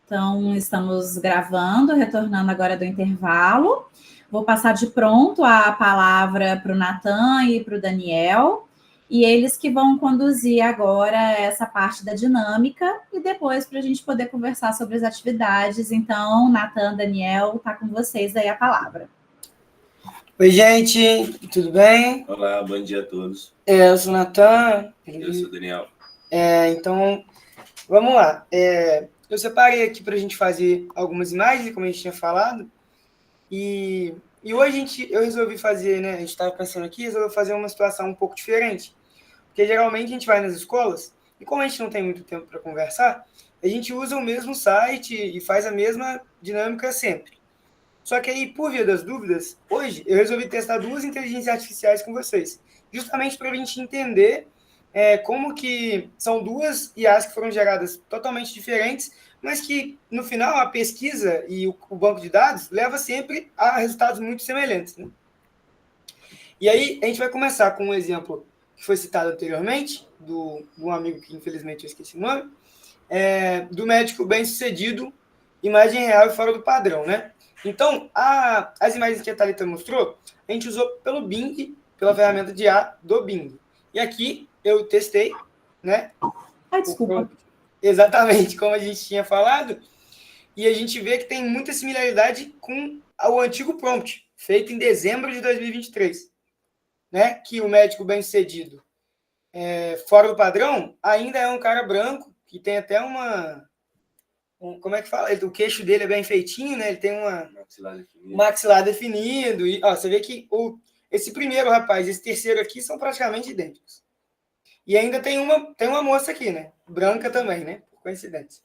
Então, estamos gravando, retornando agora do intervalo. Vou passar de pronto a palavra para o Natan e para o Daniel, e eles que vão conduzir agora essa parte da dinâmica, e depois para a gente poder conversar sobre as atividades. Então, Natan, Daniel, está com vocês aí a palavra. Oi, gente, tudo bem? Olá, bom dia a todos. Eu sou o Natan. Eu sou o Daniel. Então, vamos lá. Eu separei aqui para a gente fazer algumas imagens, como a gente tinha falado, e hoje eu resolvi fazer, né? A gente estava pensando aqui, resolveu fazer uma situação um pouco diferente, porque geralmente a gente vai nas escolas, e como a gente não tem muito tempo para conversar, a gente usa o mesmo site e faz a mesma dinâmica sempre. Só que aí, por via das dúvidas, hoje eu resolvi testar duas inteligências artificiais com vocês, justamente para a gente entender como que são duas IAs que foram geradas totalmente diferentes, mas que, no final, a pesquisa e o banco de dados leva sempre a resultados muito semelhantes, né? E aí, a gente vai começar com um exemplo que foi citado anteriormente, de um amigo que, infelizmente, eu esqueci o nome, do médico bem-sucedido, imagem real e fora do padrão, né? Então, as imagens que a Thalita mostrou, a gente usou pelo Bing, pela ferramenta de IA do Bing. E aqui eu testei, né? Desculpa. Exatamente como a gente tinha falado, e a gente vê que tem muita similaridade com o antigo prompt, feito em dezembro de 2023, né? Que o médico bem-sucedido, fora do padrão, ainda é um cara branco, que tem até como é que fala? O queixo dele é bem feitinho, né? Ele tem maxilar definido. E você vê que esse primeiro rapaz e esse terceiro aqui são praticamente idênticos. E ainda tem uma moça aqui, né? Branca também, né? Por coincidência.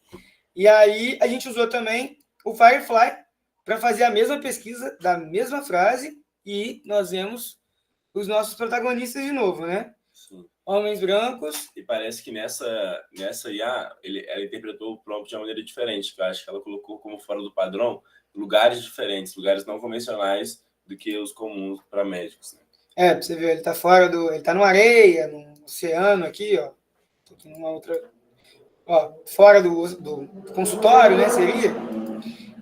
E aí a gente usou também o Firefly para fazer a mesma pesquisa da mesma frase e nós vemos os nossos protagonistas de novo, né? Sim. Homens brancos. E parece que nessa IA, ela interpretou o prompt de uma maneira diferente. Eu acho que ela colocou como fora do padrão lugares diferentes, lugares não convencionais do que os comuns para médicos, né? Pra você ver, ele tá fora ele tá numa areia, num oceano aqui, ó. Tô aqui numa outra, ó, fora do consultório, né, seria.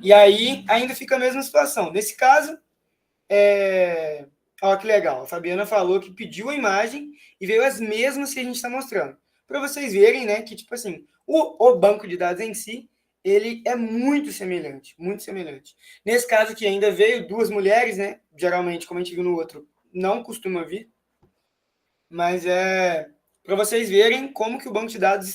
E aí ainda fica a mesma situação. Nesse caso, ó, que legal, a Fabiana falou que pediu a imagem e veio as mesmas que a gente está mostrando. Para vocês verem, né, que, tipo assim, o banco de dados em si, ele é muito semelhante, muito semelhante. Nesse caso aqui ainda veio duas mulheres, né, geralmente, como a gente viu no outro, não costuma vir, mas para vocês verem como que o banco de dados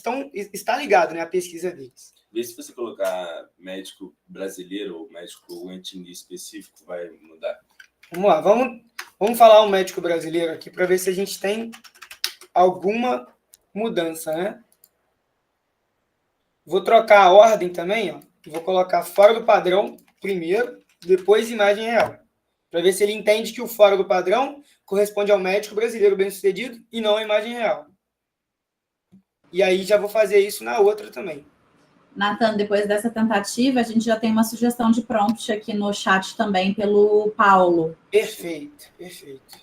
está ligado, né, à pesquisa deles. Vê se você colocar médico brasileiro ou médico com etnia específico, vai mudar. Vamos lá, vamos falar um médico brasileiro aqui para ver se a gente tem alguma mudança, né? Vou trocar a ordem também, ó. Vou colocar fora do padrão primeiro, depois imagem real. Para ver se ele entende que o fora do padrão corresponde ao médico brasileiro bem-sucedido e não à imagem real. E aí já vou fazer isso na outra também. Natan, depois dessa tentativa, a gente já tem uma sugestão de prompt aqui no chat também pelo Paulo. Perfeito, perfeito.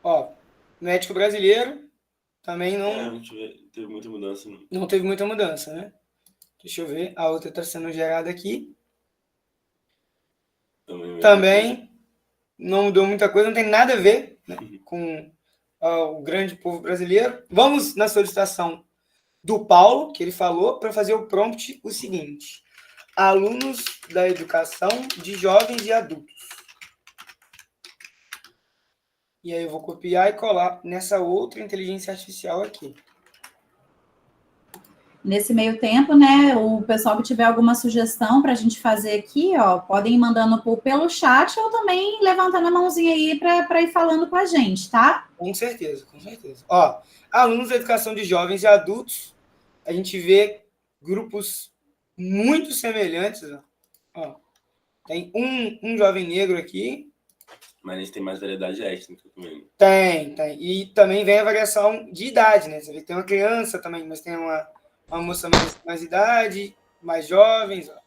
Ó, médico brasileiro também não teve muita mudança. Não teve muita mudança, né? Deixa eu ver. A outra está sendo gerada aqui. Também não mudou muita coisa, não tem nada a ver, né, com o grande povo brasileiro. Vamos na solicitação do Paulo, que ele falou, para fazer o prompt o seguinte: alunos da educação de jovens e adultos. E aí eu vou copiar e colar nessa outra inteligência artificial aqui. Nesse meio tempo, né, o pessoal que tiver alguma sugestão para a gente fazer aqui, ó, podem ir mandando pelo chat ou também levantando a mãozinha aí para ir falando com a gente, tá? Com certeza, com certeza. Ó, alunos da educação de jovens e adultos, a gente vê grupos muito semelhantes. Ó, tem um jovem negro aqui. Mas a gente tem mais variedade étnica também. Tem. E também vem a variação de idade, né? Você vê que tem uma criança também, mas tem uma moça mais idade, mais jovens. Ó.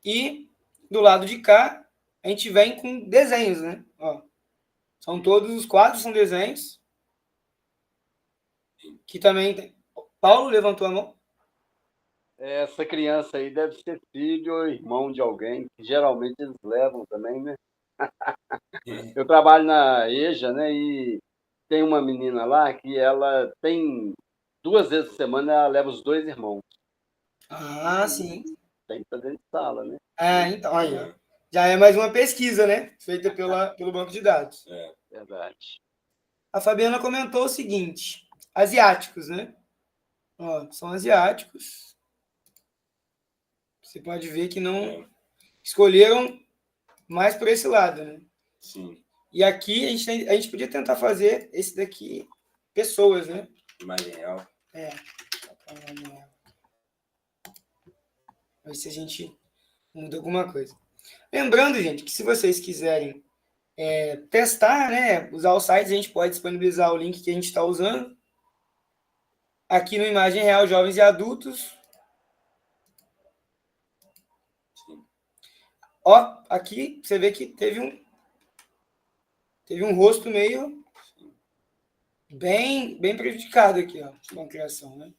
E do lado de cá, a gente vem com desenhos, né? Ó, os quadros são desenhos. Que também tem. Paulo levantou a mão. Essa criança aí deve ser filho ou irmão de alguém, que geralmente eles levam também, né? Eu trabalho na EJA, né? E tem uma menina lá que ela tem 2 vezes por semana, ela leva os 2 irmãos. Ah, sim. Tem que fazer de sala, né? Então, aí, ó. Já é mais uma pesquisa, né? Feita pelo banco de dados. Verdade. A Fabiana comentou o seguinte: asiáticos, né? Ó, são asiáticos. Você pode ver que não escolheram mais por esse lado, né? Sim. E aqui a gente podia tentar fazer esse daqui, pessoas, né? Imagem real. Ver se a gente muda alguma coisa. Lembrando, gente, que se vocês quiserem testar, né? Usar o site, a gente pode disponibilizar o link que a gente está usando. Aqui no Imagem Real, jovens e adultos. Sim. Ó, aqui você vê que teve um rosto meio bem prejudicado aqui, ó, com a criação, né?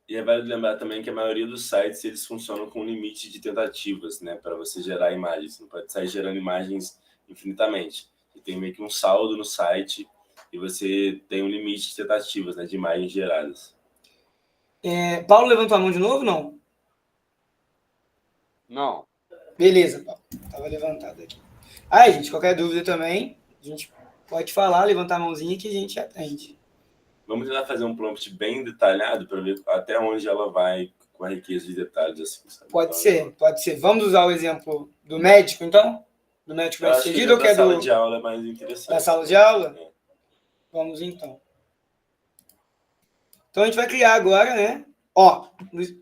E é válido lembrar também que a maioria dos sites eles funcionam com um limite de tentativas, né, para você gerar imagens. Você não pode sair gerando imagens infinitamente. Você tem meio que um saldo no site e você tem um limite de tentativas, né, de imagens geradas. Paulo levantou a mão de novo, não? Não. Beleza, Paulo. Estava levantado aqui. Aí, gente, qualquer dúvida também, a gente pode falar, levantar a mãozinha que a gente atende. Vamos tentar fazer um prompt bem detalhado para ver até onde ela vai com a riqueza de detalhes. Assim, sabe? Pode ser. Vamos usar o exemplo do médico, então? Do médico bem sucedido ou que é da sala de aula é mais interessante. Da sala de aula? Vamos, então. Então, a gente vai criar agora, né? Ó,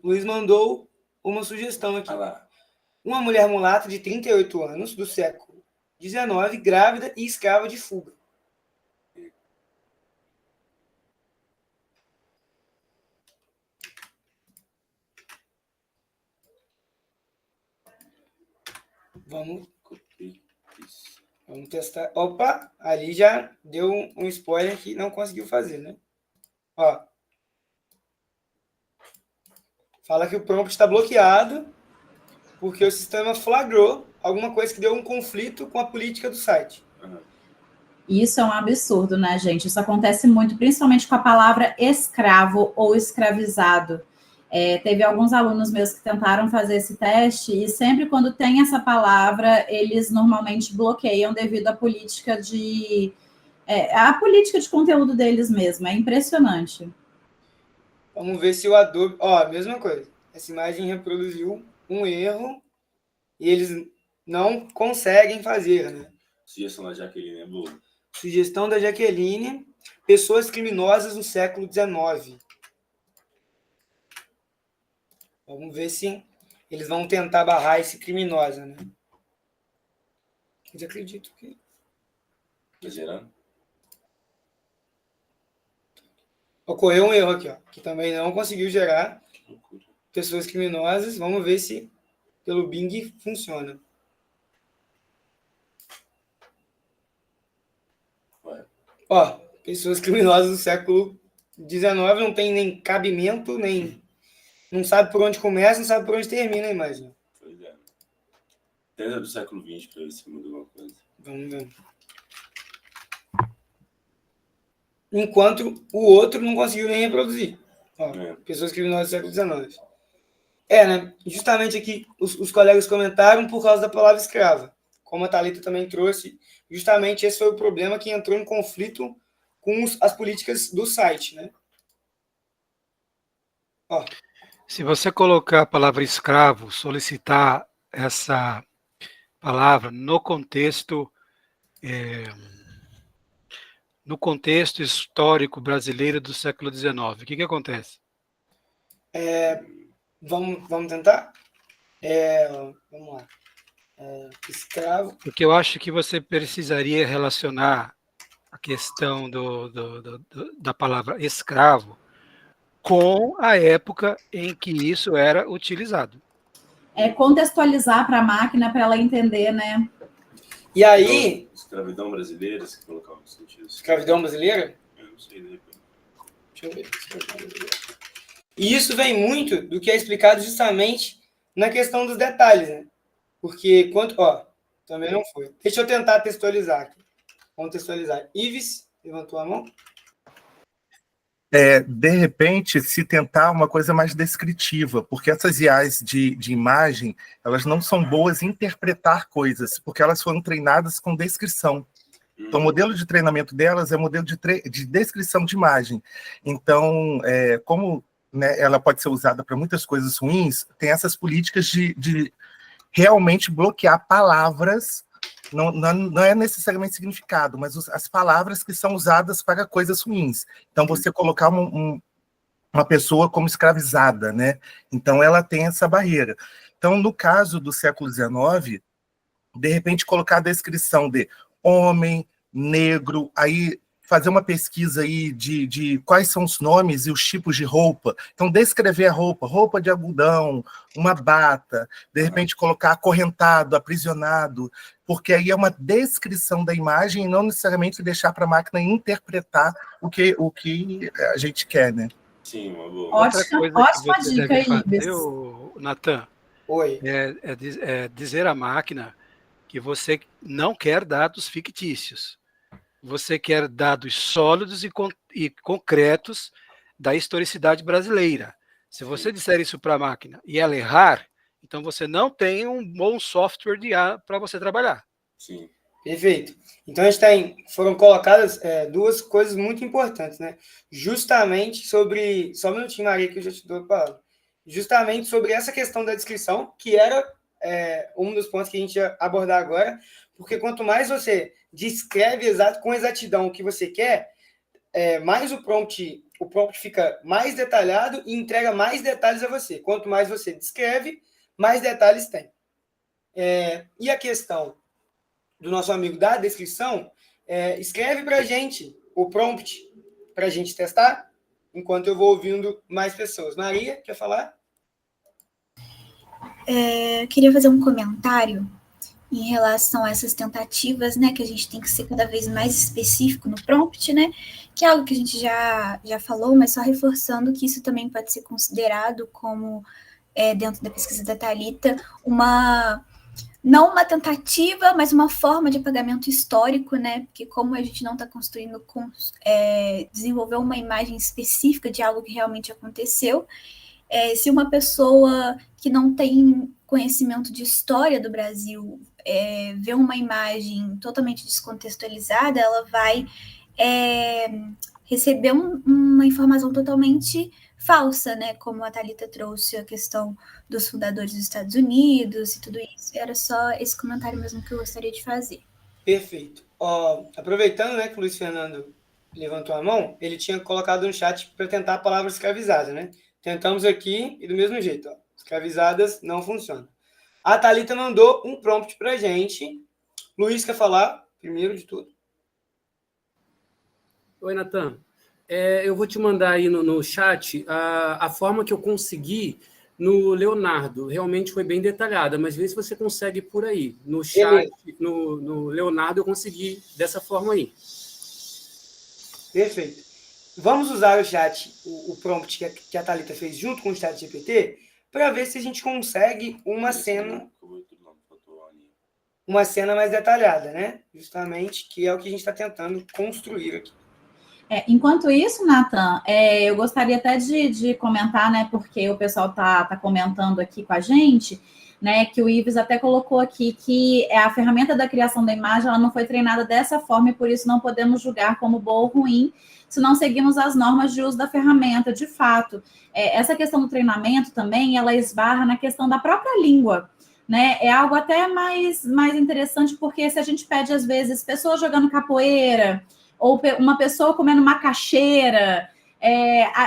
Luiz mandou uma sugestão aqui. Uma mulher mulata de 38 anos, do século XIX, grávida e escrava de fuga. Vamos testar. Opa, ali já deu um spoiler que não conseguiu fazer, né? Ó. Fala que o prompt está bloqueado porque o sistema flagrou alguma coisa que deu um conflito com a política do site. Isso é um absurdo, né, gente? Isso acontece muito, principalmente com a palavra escravo ou escravizado. Teve alguns alunos meus que tentaram fazer esse teste e sempre quando tem essa palavra, eles normalmente bloqueiam devido à política de conteúdo deles mesmo. É impressionante. Vamos ver se o Adobe... Ó, mesma coisa. Essa imagem reproduziu um erro e eles não conseguem fazer, né? Sugestão da Jaqueline é boa. Sugestão da Jaqueline. Pessoas criminosas no século XIX. Vamos ver se eles vão tentar barrar esse criminosa, né? Eu acredito que... Tá gerando? Ocorreu um erro aqui, ó, que também não conseguiu gerar pessoas criminosas. Vamos ver se pelo Bing funciona. Ó, pessoas criminosas do século XIX não tem nem cabimento, nem... Não sabe por onde começa, não sabe por onde termina a imagem. Pois é. Tenta do século XX para ver se muda alguma coisa. Vamos ver. Enquanto o outro não conseguiu nem reproduzir. Ó, pessoas criminosas do século XIX. Né? Justamente aqui os colegas comentaram por causa da palavra escrava. Como a Thalita também trouxe, justamente esse foi o problema que entrou em conflito com as políticas do site, né? Ó. Se você colocar a palavra escravo, solicitar essa palavra no contexto histórico brasileiro do século XIX, o que acontece? Vamos tentar? Vamos lá. Escravo. Porque eu acho que você precisaria relacionar a questão da palavra escravo com a época em que isso era utilizado. Contextualizar para a máquina para ela entender, né? E aí... Escravidão brasileira, se colocar no sentido. Escravidão brasileira? Eu não sei, de repente. Deixa eu ver. E isso vem muito do que é explicado justamente na questão dos detalhes, né? Porque também não foi. Deixa eu tentar textualizar aqui. Contextualizar. Ives, levantou a mão? De repente, se tentar uma coisa mais descritiva, porque essas IAs de imagem, elas não são boas em interpretar coisas, porque elas foram treinadas com descrição. Então, o modelo de treinamento delas é modelo de descrição de imagem. Então, como, né, ela pode ser usada para muitas coisas ruins, tem essas políticas de realmente bloquear palavras, não é necessariamente significado, mas as palavras que são usadas para coisas ruins. Então, você colocar uma pessoa como escravizada, né? Então, ela tem essa barreira. Então, no caso do século XIX, de repente, colocar a descrição de homem, negro, aí fazer uma pesquisa aí de quais são os nomes e os tipos de roupa. Então, descrever a roupa de algodão, uma bata, de repente colocar acorrentado, aprisionado, porque aí é uma descrição da imagem e não necessariamente deixar para a máquina interpretar o que a gente quer, né? Sim, uma boa. Ótima dica aí, Natan. Oi. É dizer à máquina que você não quer dados fictícios. Você quer dados sólidos e concretos da historicidade brasileira. Se você disser isso para a máquina e ela errar, então você não tem um bom software de IA para você trabalhar. Sim. Perfeito. Então, foram colocadas duas coisas muito importantes, né? Justamente sobre... Só um minutinho, Maria, que eu já te dou a palavra. Justamente sobre essa questão da descrição, que era um dos pontos que a gente ia abordar agora, porque quanto mais você descreve com exatidão o que você quer, mais o prompt fica mais detalhado e entrega mais detalhes a você. Quanto mais você descreve, mais detalhes tem. E a questão do nosso amigo da descrição, escreve para a gente o prompt para a gente testar, enquanto eu vou ouvindo mais pessoas. Maria, quer falar? Queria fazer um comentário em relação a essas tentativas, né, que a gente tem que ser cada vez mais específico no prompt, né, que é algo que a gente já falou, mas só reforçando que isso também pode ser considerado como, dentro da pesquisa da Thalita, não uma tentativa, mas uma forma de apagamento histórico, né, porque como a gente não está construindo, desenvolver uma imagem específica de algo que realmente aconteceu, se uma pessoa que não tem conhecimento de história do Brasil vê uma imagem totalmente descontextualizada, ela vai receber uma informação totalmente falsa, né? Como a Thalita trouxe a questão dos fundadores dos Estados Unidos e tudo isso. Era só esse comentário mesmo que eu gostaria de fazer. Perfeito. Aproveitando, né, que o Luiz Fernando levantou a mão, ele tinha colocado no chat para tentar a palavra escravizada, né? Tentamos aqui e do mesmo jeito, escravizadas não funciona. A Thalita mandou um prompt para a gente. Luiz, quer falar primeiro de tudo? Oi, Natan. Eu vou te mandar aí no chat a forma que eu consegui no Leonardo. Realmente foi bem detalhada, mas vê se você consegue por aí. No chat, no Leonardo, eu consegui dessa forma aí. Perfeito. Vamos usar o chat, o prompt que a Thalita fez junto com o chat GPT, para ver se a gente consegue uma cena mais detalhada, né? Justamente, que é o que a gente está tentando construir aqui. Enquanto isso, Natan, eu gostaria até de comentar, né, porque o pessoal tá comentando aqui com a gente, né, que o Ives até colocou aqui que a ferramenta da criação da imagem ela não foi treinada dessa forma e por isso não podemos julgar como boa ou ruim se não seguimos as normas de uso da ferramenta, de fato. Essa questão do treinamento também, ela esbarra na questão da própria língua, né? É algo até mais interessante, porque se a gente pede, às vezes, pessoas jogando capoeira, ou uma pessoa comendo macaxeira,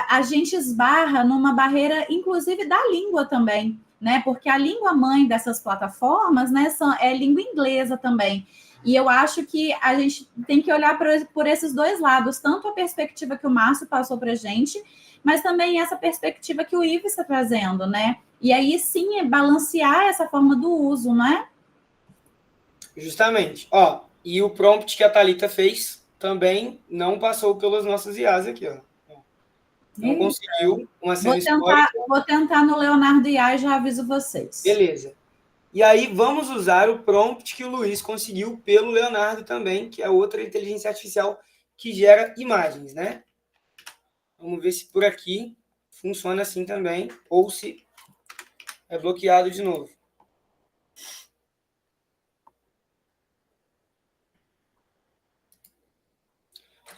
a gente esbarra numa barreira, inclusive, da língua também, né? Porque a língua mãe dessas plataformas, né, é língua inglesa também. E eu acho que a gente tem que olhar por esses dois lados, tanto a perspectiva que o Márcio passou para a gente, mas também essa perspectiva que o Ives está trazendo, né? E aí, sim, é balancear essa forma do uso, não é? Justamente. E o prompt que a Thalita fez também não passou pelas nossas IAs aqui, ó. Não conseguiu uma cena Vou tentar no Leonardo IA e já aviso vocês. Beleza. E aí vamos usar o prompt que o Luiz conseguiu pelo Leonardo também, que é outra inteligência artificial que gera imagens, né? Vamos ver se por aqui funciona assim também, ou se é bloqueado de novo.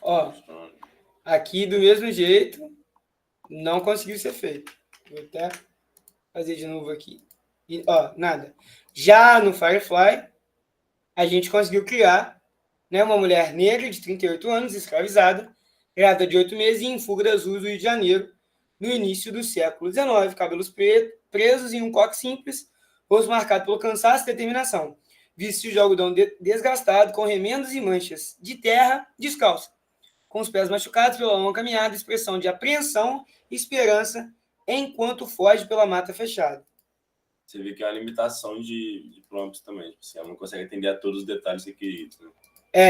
Ó, aqui do mesmo jeito, não conseguiu ser feito. Vou até fazer de novo aqui. E, ó, nada. Já no Firefly, a gente conseguiu criar, né, uma mulher negra de 38 anos, escravizada, grávida de 8 meses e em fuga das ruas do Rio de Janeiro, no início do século XIX, cabelos presos em um coque simples, rosto marcado pelo cansaço e determinação, vestido de algodão desgastado, com remendos e manchas de terra, descalço, com os pés machucados pela longa caminhada, expressão de apreensão e esperança, enquanto foge pela mata fechada. Você vê que é uma limitação de prompts também. Você não consegue atender a todos os detalhes requeridos, né?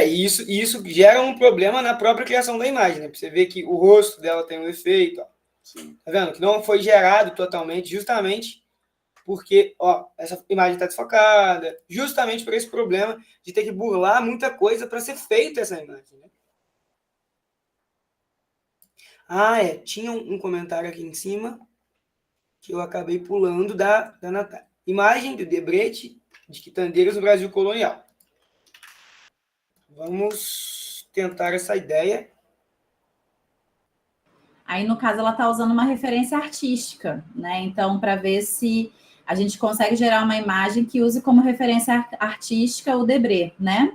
E isso gera um problema na própria criação da imagem, né? Você vê que o rosto dela tem um efeito, ó. Sim. Tá vendo? Que não foi gerado totalmente, justamente porque, ó, essa imagem está desfocada, justamente por esse problema de ter que burlar muita coisa para ser feita essa imagem, né? Tinha um comentário aqui em cima que eu acabei pulando da Natália. Imagem do Debrecht de quitandeiras no Brasil colonial. Vamos tentar essa ideia. Aí, no caso, ela está usando uma referência artística, né? Então, para ver se a gente consegue gerar uma imagem que use como referência artística o Debré, né?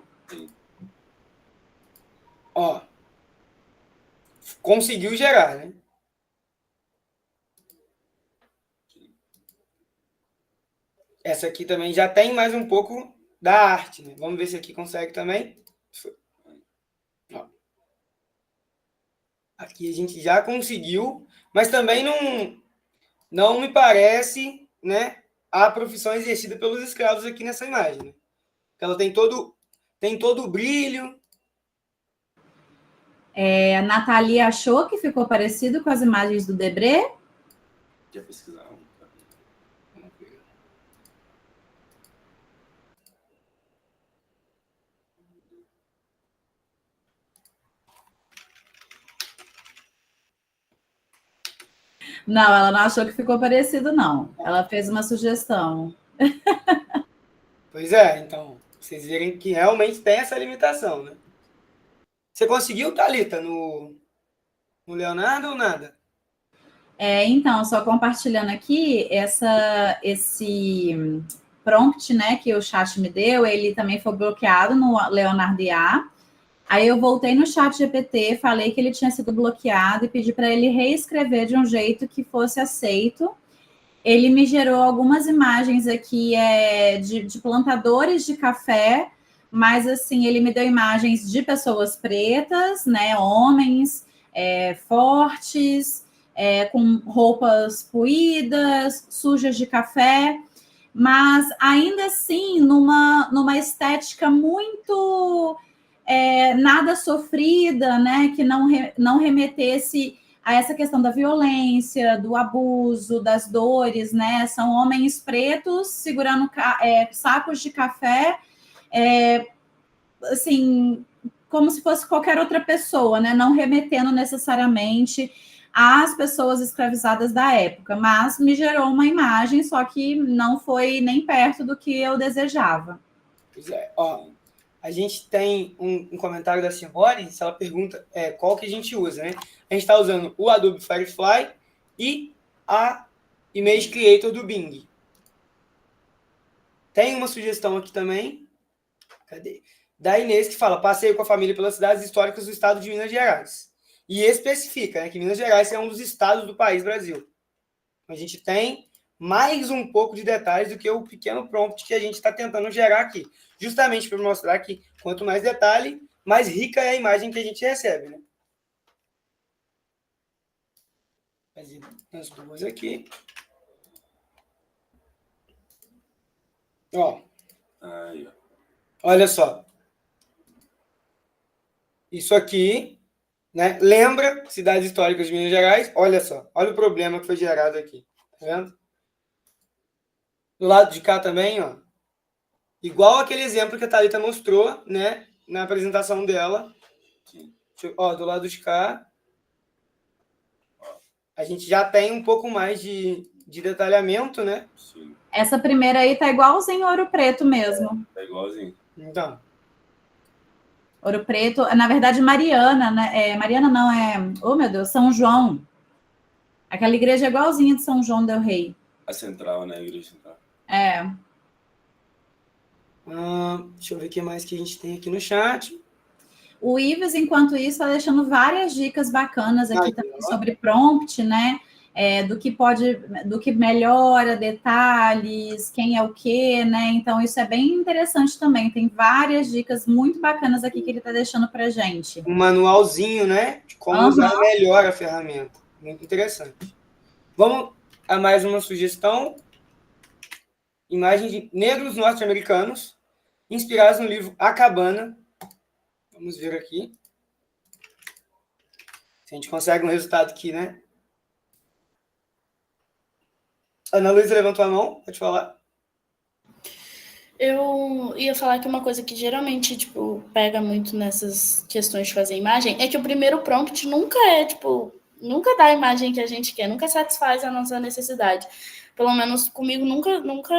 Ó, conseguiu gerar, né? Essa aqui também já tem mais um pouco da arte, né? Vamos ver se aqui consegue também. Ó. Aqui a gente já conseguiu, mas também não me parece, né, a profissão exercida pelos escravos aqui nessa imagem, né? Ela tem todo o brilho. A Nathalie achou que ficou parecido com as imagens do Debré? Quer pesquisar? Não, ela não achou que ficou parecido, não. Ela fez uma sugestão. Pois é, então, vocês verem que realmente tem essa limitação, né? Você conseguiu, Thalita, no Leonardo ou nada? Então, só compartilhando aqui, esse prompt, né, que o chat me deu, ele também foi bloqueado no Leonardo IA. Aí eu voltei no chat GPT, falei que ele tinha sido bloqueado e pedi para ele reescrever de um jeito que fosse aceito. Ele me gerou algumas imagens aqui de plantadores de café, mas assim, ele me deu imagens de pessoas pretas, né, homens fortes, com roupas puídas, sujas de café, mas ainda assim numa estética muito nada sofrida, né, que não remetesse a essa questão da violência, do abuso, das dores, né? São homens pretos segurando sacos de café, assim, como se fosse qualquer outra pessoa, né? Não remetendo necessariamente às pessoas escravizadas da época, mas me gerou uma imagem, só que não foi nem perto do que eu desejava. Pois é, ó, a gente tem um comentário da Simone, se ela pergunta qual que a gente usa, né? A gente está usando o Adobe Firefly e a Image Creator do Bing. Tem uma sugestão aqui também. Cadê? Da Inês, que fala: passeio com a família pelas cidades históricas do estado de Minas Gerais. E especifica, né, que Minas Gerais é um dos estados do país Brasil. A gente tem mais um pouco de detalhes do que o pequeno prompt que a gente está tentando gerar aqui. Justamente para mostrar que quanto mais detalhe, mais rica é a imagem que a gente recebe, né? Fazer as duas aqui. Ó. Aí, ó. Olha só. Isso aqui né? Lembra cidades históricas de Minas Gerais? Olha só, olha o problema que foi gerado aqui. Tá vendo? Do lado de cá também, ó. Igual aquele exemplo que a Thalita mostrou, né? Na apresentação dela. Ó, do lado de cá, a gente já tem um pouco mais de detalhamento, né? Sim, Essa primeira aí tá igualzinho Ouro Preto mesmo. tá igualzinho. Então, Ouro Preto, na verdade, Mariana, né? Mariana não, oh, meu Deus, São João. Aquela igreja é igualzinha de São João del Rei. A central, né? A igreja central. deixa eu ver o que mais que a gente tem aqui no chat. O Ives, enquanto isso, está deixando várias dicas bacanas aqui também sobre prompt, né? Do que melhora, detalhes, quem é o quê, né? Então, isso é bem interessante também. Tem várias dicas muito bacanas aqui que ele está deixando para gente. Um manualzinho, né? De como usar melhor a ferramenta. Muito interessante. Vamos a mais uma sugestão. Imagem de negros norte-americanos, inspirados no livro A Cabana. Vamos ver aqui. Se a gente consegue um resultado aqui, né? Ana Luísa levantou a mão, pode falar. Eu ia falar que uma coisa que geralmente, tipo, pega muito nessas questões de fazer imagem é que o primeiro prompt nunca nunca dá a imagem que a gente quer, nunca satisfaz a nossa necessidade. Pelo menos comigo nunca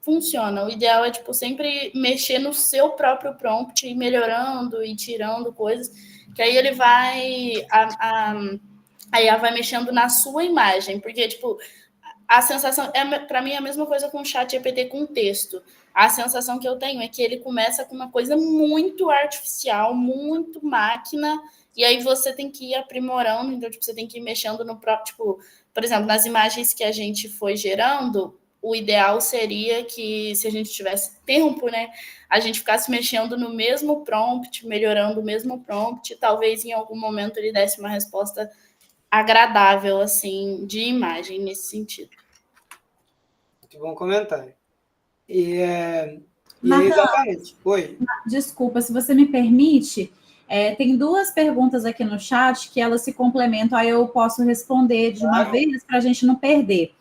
funciona. O ideal é, tipo, sempre mexer no seu próprio prompt, e melhorando e tirando coisas, que aí ele vai... a IA vai mexendo na sua imagem, porque, tipo, a sensação... para mim, é a mesma coisa com o ChatGPT com texto. A sensação que eu tenho é que ele começa com uma coisa muito artificial, muito máquina, e aí você tem que ir aprimorando, então, tipo, você tem que ir mexendo no próprio... Tipo, por exemplo, nas imagens que a gente foi gerando, o ideal seria que, se a gente tivesse tempo, né, a gente ficasse mexendo no mesmo prompt, melhorando o mesmo prompt, e talvez em algum momento ele desse uma resposta agradável, assim, de imagem, nesse sentido. Muito bom comentário. Exatamente. Oi. Desculpa, se você me permite, tem duas perguntas aqui no chat que elas se complementam, aí eu posso responder de uma vez para a gente não perder.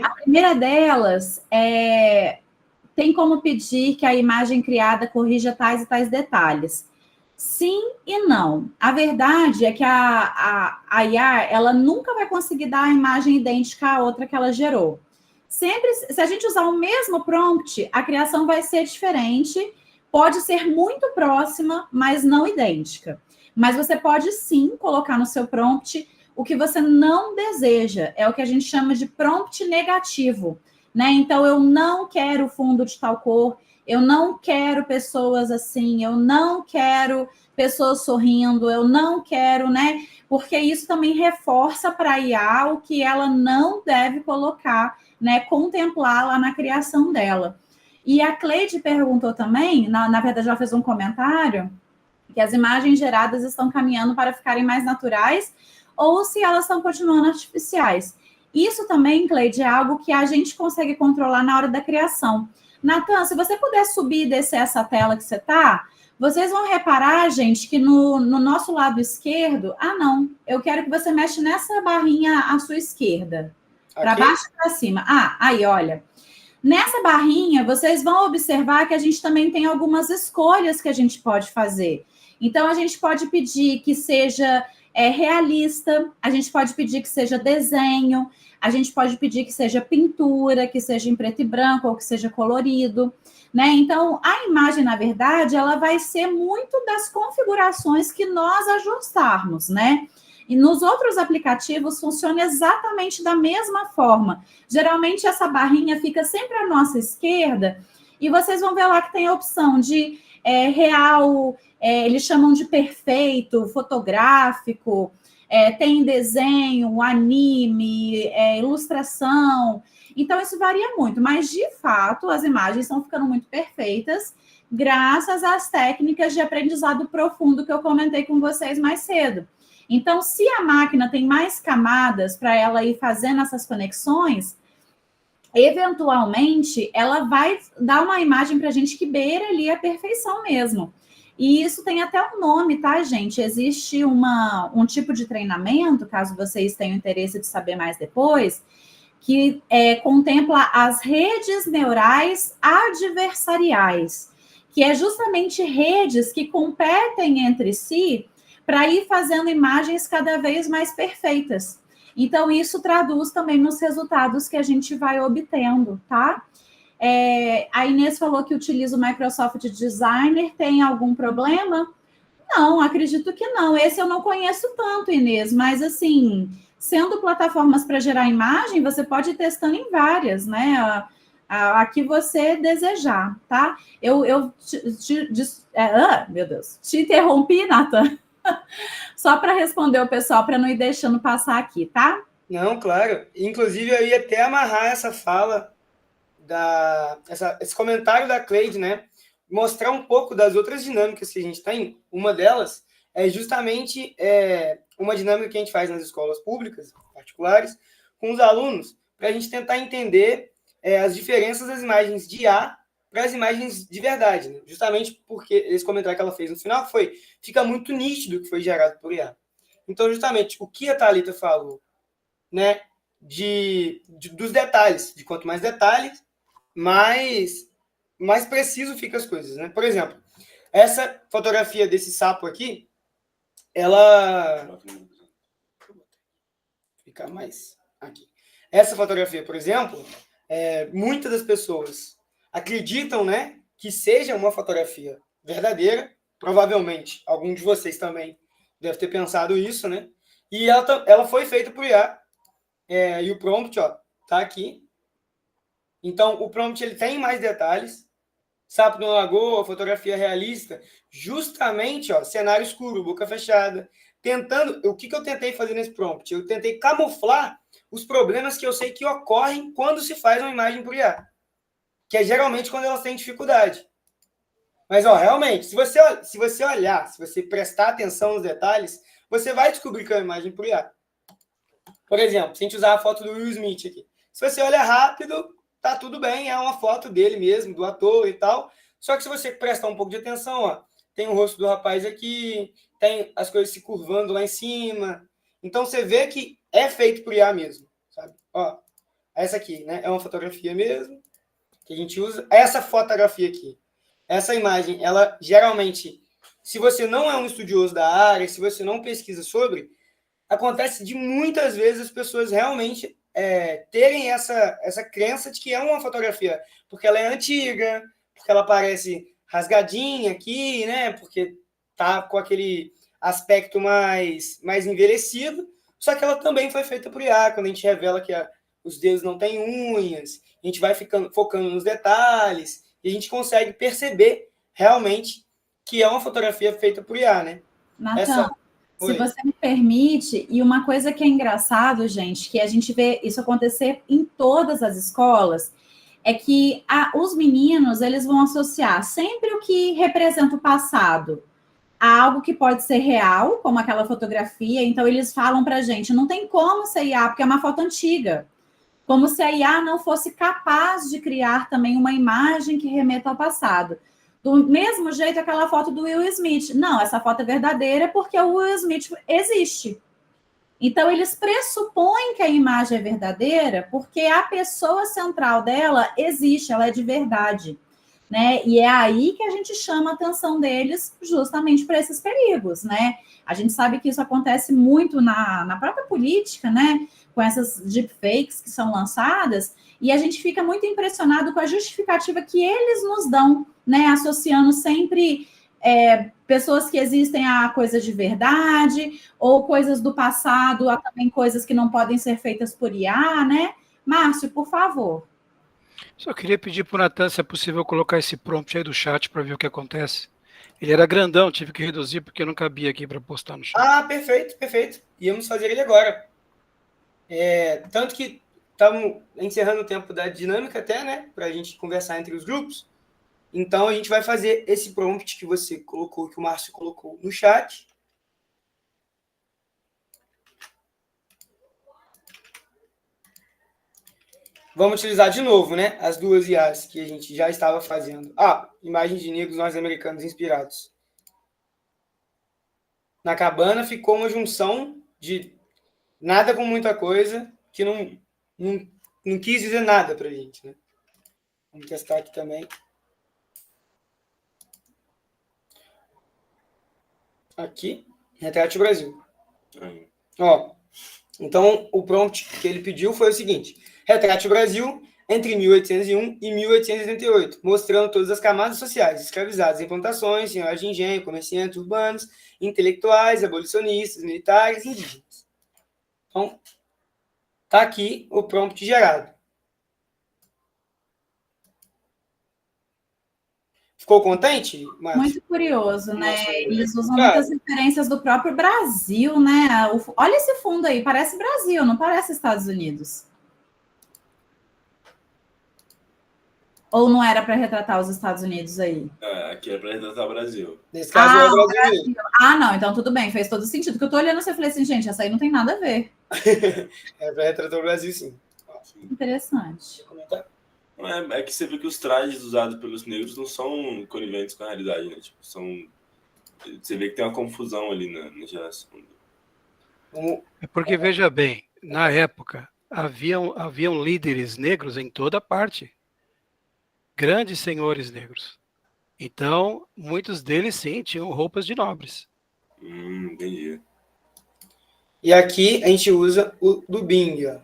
A primeira delas tem como pedir que a imagem criada corrija tais e tais detalhes. Sim e não. A verdade é que a IA, ela nunca vai conseguir dar a imagem idêntica à outra que ela gerou. Sempre, se a gente usar o mesmo prompt, a criação vai ser diferente, pode ser muito próxima, mas não idêntica. Mas você pode sim colocar no seu prompt o que você não deseja, é o que a gente chama de prompt negativo, né? Então, eu não quero fundo de tal cor, eu não quero pessoas assim, eu não quero pessoas sorrindo, eu não quero, né? Porque isso também reforça para a IA o que ela não deve colocar, né? Contemplar lá na criação dela. E a Cleide perguntou também, na verdade ela fez um comentário, que as imagens geradas estão caminhando para ficarem mais naturais ou se elas estão continuando artificiais. Isso também, Cleide, é algo que a gente consegue controlar na hora da criação. Natan, se você puder subir e descer essa tela que você está, vocês vão reparar, gente, que no nosso lado esquerdo... não, eu quero que você mexa nessa barrinha à sua esquerda. Para baixo e para cima. Aí, olha. Nessa barrinha, vocês vão observar que a gente também tem algumas escolhas que a gente pode fazer. Então, a gente pode pedir que seja realista, a gente pode pedir que seja desenho, a gente pode pedir que seja pintura, que seja em preto e branco ou que seja colorido, né? Então, a imagem, na verdade, ela vai ser muito das configurações que nós ajustarmos, né? E nos outros aplicativos funciona exatamente da mesma forma. Geralmente, essa barrinha fica sempre à nossa esquerda e vocês vão ver lá que tem a opção de real, eles chamam de perfeito, fotográfico, tem desenho, anime, ilustração. Então, isso varia muito, mas, de fato, as imagens estão ficando muito perfeitas graças às técnicas de aprendizado profundo que eu comentei com vocês mais cedo. Então, se a máquina tem mais camadas para ela ir fazendo essas conexões, eventualmente, ela vai dar uma imagem para a gente que beira ali a perfeição mesmo. E isso tem até um nome, tá, gente? Existe um tipo de treinamento, caso vocês tenham interesse de saber mais depois, que contempla as redes neurais adversariais, que é justamente redes que competem entre si para ir fazendo imagens cada vez mais perfeitas. Então, isso traduz também nos resultados que a gente vai obtendo, tá? A Inês falou que utiliza o Microsoft Designer, tem algum problema? Não, acredito que não. Esse eu não conheço tanto, Inês, mas assim, sendo plataformas para gerar imagem, você pode ir testando em várias, né? A que você desejar, tá? Meu Deus, te interrompi, Nathan, só para responder o pessoal, para não ir deixando passar aqui, tá? Não, claro. Inclusive, eu ia até amarrar essa fala, esse comentário da Cleide, né? Mostrar um pouco das outras dinâmicas que a gente tem. Uma delas é justamente uma dinâmica que a gente faz nas escolas públicas, particulares, com os alunos, para a gente tentar entender as diferenças das imagens de IA para as imagens de verdade, né? Justamente porque esse comentário que ela fez no final fica muito nítido que foi gerado por IA. Então, justamente, o que a Thalita falou, né, dos detalhes, de quanto mais detalhes, mais preciso fica as coisas, né? Por exemplo, essa fotografia desse sapo aqui, ela... Ficar mais aqui. Essa fotografia, por exemplo, muitas das pessoas acreditam, né, que seja uma fotografia verdadeira. Provavelmente, algum de vocês também deve ter pensado isso, né? E ela foi feita por IA. E o prompt, ó, tá aqui. Então, o prompt ele tem mais detalhes. Sapo na lagoa, fotografia realista, justamente, ó, cenário escuro, boca fechada. O que eu tentei fazer nesse prompt? Eu tentei camuflar os problemas que eu sei que ocorrem quando se faz uma imagem por IA, que é geralmente quando elas têm dificuldade. Mas, ó, realmente, se você olhar, se você prestar atenção nos detalhes, você vai descobrir que é uma imagem por IA. Por exemplo, se a gente usar a foto do Will Smith aqui. Se você olha rápido, tá tudo bem, é uma foto dele mesmo, do ator e tal. Só que se você prestar um pouco de atenção, ó, tem o rosto do rapaz aqui, tem as coisas se curvando lá em cima. Então, você vê que é feito por IA mesmo, sabe? Ó, essa aqui, né? É uma fotografia mesmo, que a gente usa. Essa fotografia aqui, essa imagem, ela geralmente, se você não é um estudioso da área, se você não pesquisa sobre, acontece de muitas vezes as pessoas realmente terem essa crença de que é uma fotografia, porque ela é antiga, porque ela parece rasgadinha aqui, né? Porque tá com aquele aspecto mais envelhecido, só que ela também foi feita por IA, quando a gente revela que os dedos não têm unhas, a gente vai focando nos detalhes, e a gente consegue perceber realmente que é uma fotografia feita por IA, né? Nathan, se você me permite, e uma coisa que é engraçado, gente, que a gente vê isso acontecer em todas as escolas, é que os meninos, eles vão associar sempre o que representa o passado a algo que pode ser real, como aquela fotografia. Então, eles falam pra gente, não tem como ser IA, porque é uma foto antiga. Como se a IA não fosse capaz de criar também uma imagem que remeta ao passado. Do mesmo jeito, aquela foto do Will Smith. Não, essa foto é verdadeira porque o Will Smith existe. Então, eles pressupõem que a imagem é verdadeira porque a pessoa central dela existe, ela é de verdade, né? E é aí que a gente chama a atenção deles justamente para esses perigos, né? A gente sabe que isso acontece muito na própria política, né? Com essas deepfakes que são lançadas, e a gente fica muito impressionado com a justificativa que eles nos dão, né? Associando sempre pessoas que existem a coisas de verdade, ou coisas do passado, a também coisas que não podem ser feitas por IA, né? Márcio, por favor. Só queria pedir para o Nathan, se é possível colocar esse prompt aí do chat para ver o que acontece. Ele era grandão, tive que reduzir porque não cabia aqui para postar no chat. Ah, perfeito, perfeito. Íamos fazer ele agora. Tanto que estamos encerrando o tempo da dinâmica até, né? Para a gente conversar entre os grupos. Então, a gente vai fazer esse prompt que você colocou, que o Márcio colocou no chat. Vamos utilizar de novo, né? As duas IAs que a gente já estava fazendo. Imagens de negros norte-americanos inspirados na cabana, ficou uma junção de nada com muita coisa, que não quis dizer nada pra gente, né? Vamos testar aqui também. Aqui, Retrate o Brasil. Ó, então, o prompt que ele pediu foi o seguinte: retrate o Brasil entre 1801 e 1888, mostrando todas as camadas sociais escravizadas em plantações, senhoras de engenho, comerciantes urbanos, intelectuais, abolicionistas, militares e indígenas. Então, tá aqui o prompt gerado. Ficou contente, Márcio? Muito curioso, né? Nossa, Eles usam cara, muitas referências do próprio Brasil, né? Olha esse fundo aí, parece Brasil, não parece Estados Unidos. Ou não era para retratar os Estados Unidos aí? Aqui é para retratar o Brasil. Nesse caso, é o Brasil. Ah, não, então tudo bem, fez todo sentido. Porque eu tô olhando assim e falei assim, gente, essa aí não tem nada a ver. É para retratar o Brasil, sim. Interessante. É que você vê que os trajes usados pelos negros não são coniventes com a realidade, né? Tipo, você vê que tem uma confusão ali na geração. É porque, veja bem, na época, haviam líderes negros em toda parte. Grandes senhores negros. Então, muitos deles, sim, tinham roupas de nobres. Entendi. E aqui a gente usa o do Bing, ó.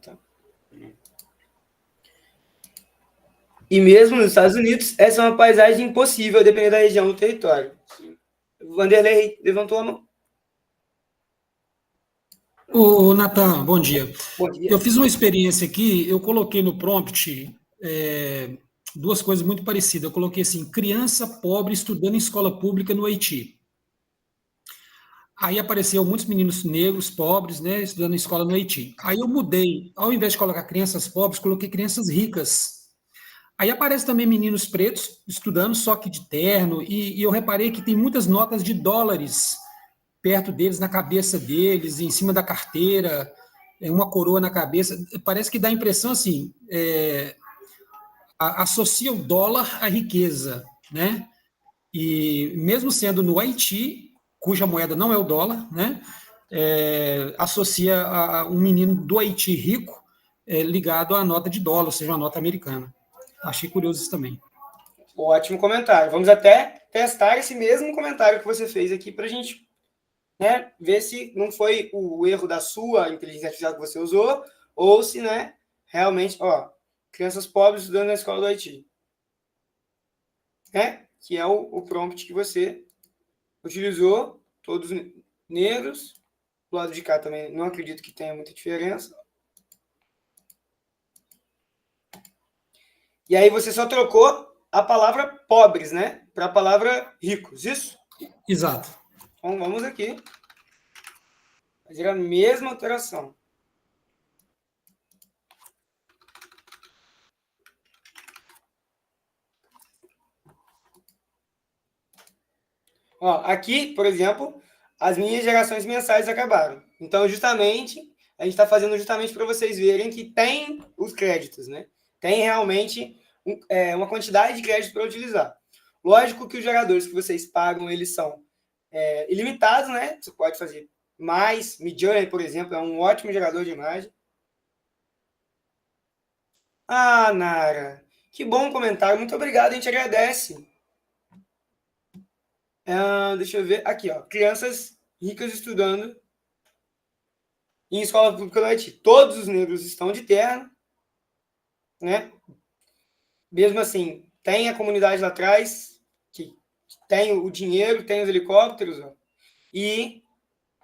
Tá. E mesmo nos Estados Unidos, essa é uma paisagem impossível, dependendo da região do território. O Vanderlei levantou a mão. Ô, Natan, bom dia. Bom dia. Eu fiz uma experiência aqui, eu coloquei no prompt duas coisas muito parecidas. Eu coloquei assim, criança pobre estudando em escola pública no Haiti. Aí apareceu muitos meninos negros, pobres, né, estudando em escola no Haiti. Aí eu mudei, ao invés de colocar crianças pobres, coloquei crianças ricas. Aí aparece também meninos pretos estudando, só que de terno, e eu reparei que tem muitas notas de dólares perto deles, na cabeça deles, em cima da carteira, uma coroa na cabeça. Parece que dá a impressão assim, associa o dólar à riqueza, né? E mesmo sendo no Haiti, cuja moeda não é o dólar, né? Associa a um menino do Haiti rico ligado à nota de dólar, ou seja, uma nota americana. Achei curioso isso também. Ótimo comentário. Vamos até testar esse mesmo comentário que você fez aqui para a gente, né, ver se não foi o erro da sua inteligência artificial que você usou, ou se, né, realmente, ó, crianças pobres estudando na escola do Haiti. Né? Que é o prompt que você utilizou, todos negros. Do lado de cá também não acredito que tenha muita diferença. E aí você só trocou a palavra pobres, né? Para a palavra ricos, isso? Exato. Então vamos aqui fazer a mesma alteração. Ó, aqui, por exemplo, as minhas gerações mensais acabaram. Então, justamente, a gente está fazendo justamente para vocês verem que tem os créditos, né? Tem realmente uma quantidade de créditos para utilizar. Lógico que os geradores que vocês pagam, eles são ilimitados, né? Você pode fazer mais. Midjourney, por exemplo, é um ótimo gerador de imagem. Ah, Nara, que bom comentário. Muito obrigado, a gente agradece. Deixa eu ver. Aqui, ó. Crianças ricas estudando em escola pública no Haiti. Todos os negros estão de terno, né? Mesmo assim, tem a comunidade lá atrás, que tem o dinheiro, tem os helicópteros, ó, e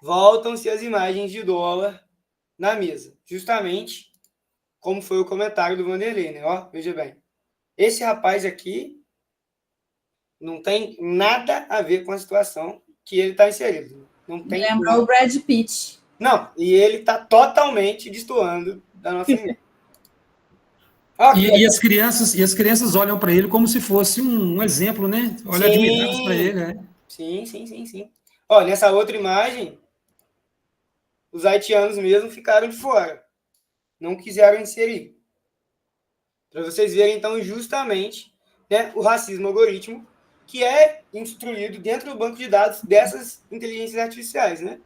voltam-se as imagens de dólar na mesa. Justamente como foi o comentário do Vanderlei, né? Ó, veja bem. Esse rapaz aqui não tem nada a ver com a situação que ele está inserido. Não tem. Lembrou o Brad Pitt. Não, e ele está totalmente destoando da nossa imagem. E as crianças olham para ele como se fosse um exemplo, né? Olham admirados para ele, né? Sim. Olha, nessa outra imagem, os haitianos mesmo ficaram de fora. não quiseram inserir. Para vocês verem, então, justamente, né, o racismo algoritmo que é instruído dentro do banco de dados dessas inteligências artificiais, né?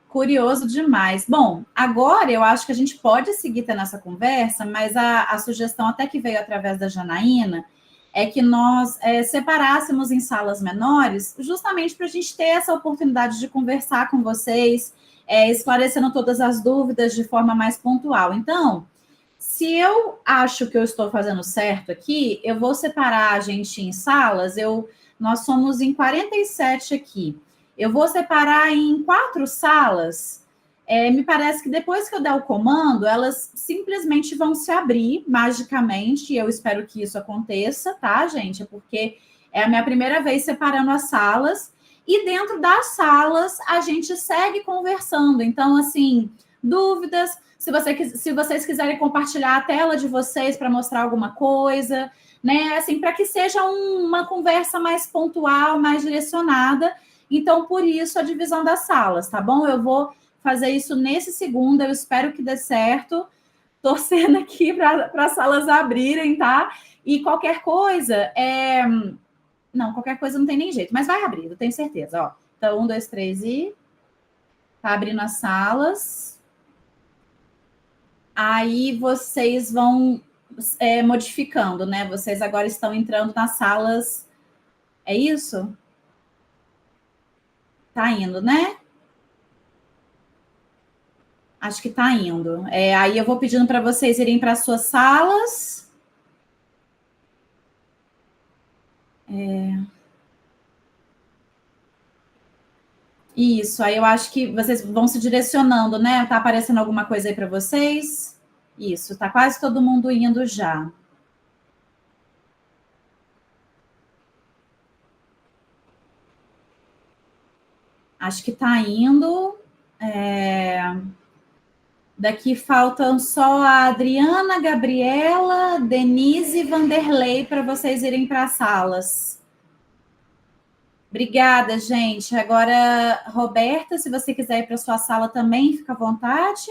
Curioso demais. Bom, agora eu acho que a gente pode seguir tendo essa conversa, mas a sugestão até que veio através da Janaína é que nós separássemos em salas menores, justamente para a gente ter essa oportunidade de conversar com vocês, esclarecendo todas as dúvidas de forma mais pontual. Então, se eu acho que eu estou fazendo certo aqui, eu vou separar a gente em salas, nós somos em 47 aqui. Eu vou separar em 4 salas. Me parece que depois que eu der o comando, elas simplesmente vão se abrir magicamente. E eu espero que isso aconteça, tá, gente? Porque é a minha primeira vez separando as salas. E dentro das salas, a gente segue conversando. Então, assim, dúvidas. Se vocês quiserem compartilhar a tela de vocês para mostrar alguma coisa, né? Assim, para que seja uma conversa mais pontual, mais direcionada. Então, por isso, a divisão das salas, tá bom? Eu vou fazer isso nesse segundo, eu espero que dê certo. Torcendo aqui para as salas abrirem, tá? E qualquer coisa, Não, qualquer coisa não tem nem jeito, mas vai abrir, eu tenho certeza, ó. Então, 1, 2, 3 e... Tá abrindo as salas. Aí, vocês vão modificando, né? Vocês agora estão entrando nas salas... É isso? Tá indo, né? Acho que tá indo. Aí eu vou pedindo para vocês irem para as suas salas. Isso, aí eu acho que vocês vão se direcionando, né? Tá aparecendo alguma coisa aí para vocês? Isso, tá quase todo mundo indo já. Acho que tá indo. Daqui faltam só a Adriana, Gabriela, Denise e Vanderlei para vocês irem para as salas. Obrigada, gente. Agora, Roberta, se você quiser ir para a sua sala também, fica à vontade.